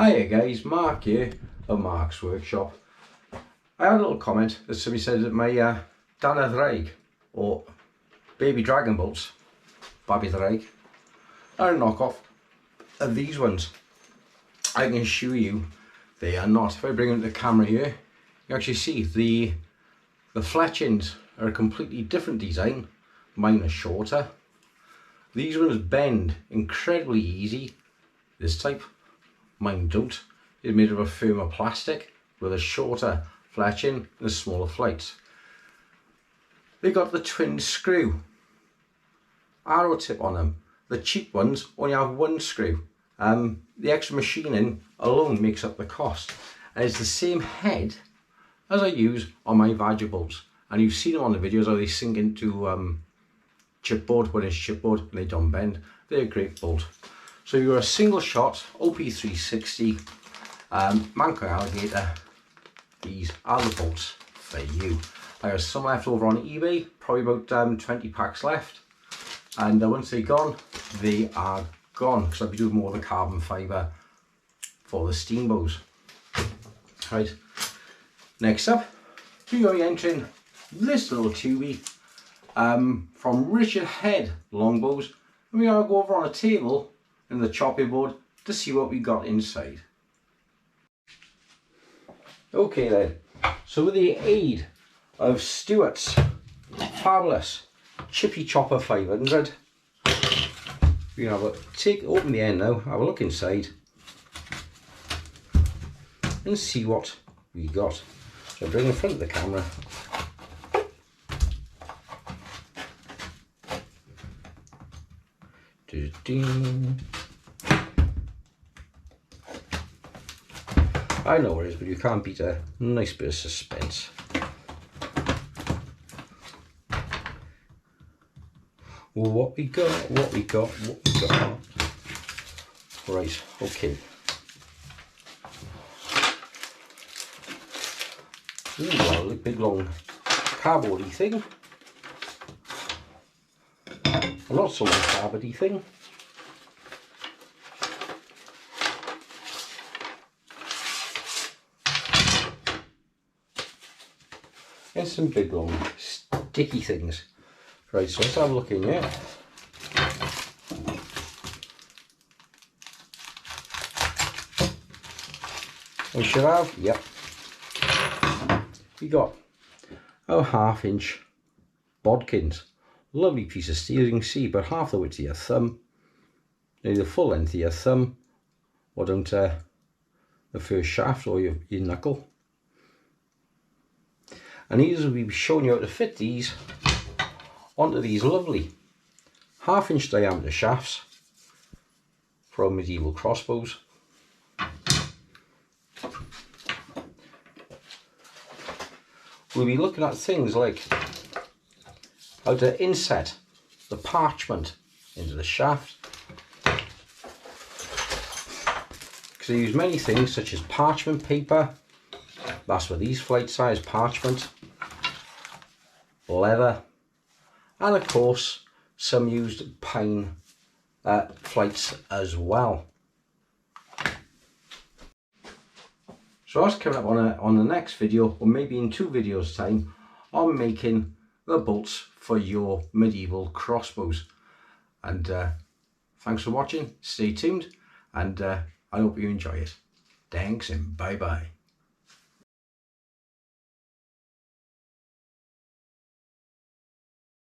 Hiya guys, Mark here of Mark's Workshop. I had a little comment that somebody said that my Dana Ddraig or Baby Dragon bolts, Babi Ddraig, are a knockoff of these ones. I can assure you they are not. If I bring them to the camera here, you actually see the fletchings are a completely different design. Mine are shorter. These ones bend incredibly easy, this type. Mine don't. It's made of a firmer plastic with a shorter fletching and smaller flights. They got the twin screw arrow tip on them. The cheap ones only have one screw. The extra machining alone makes up the cost. And it's the same head as I use on my Vajra bolts. And you've seen them on the videos how they sink into chipboard when it's chipboard and they don't bend. They're a great bolt. So you're a single shot OP360 Manco alligator. These are the bolts for you. I have some left over on eBay, probably about 20 packs left. And once they're gone, they are gone, because I'll be doing more of the carbon fibre for the steam bows. Right, next up, we're going to be entering this little tubey from Richard Head Longbows. And we're going to go over on a table in the chopping board to see what we got inside. Okay then, so with the aid of Stewart's fabulous Chippy Chopper 500, we can open the end now, have a look inside and see what we got. So bring in front of the camera. I know where it is, but you can't beat a nice bit of suspense. Well, what we got. Right, okay. Ooh, a big long cardboardy thing. A not so long cardboardy thing. And some big long sticky things. Right, so let's have a look in here. We should have, yep. We got our 1/2 inch bodkins. Lovely piece of steel, you can see about half the width of your thumb, nearly the full length of your thumb, or down to the first shaft or your knuckle. And these will be showing you how to fit these onto these lovely 1/2 inch diameter shafts from medieval crossbows. We'll be looking at things like how to inset the parchment into the shaft. Because I use many things such as parchment paper, that's for these flight size parchment, leather, and of course some used pine flights as well. So that's coming up on the next video, or maybe in 2 videos time, on making the bolts for your medieval crossbows. And thanks for watching, stay tuned, and I hope you enjoy it. Thanks and bye bye.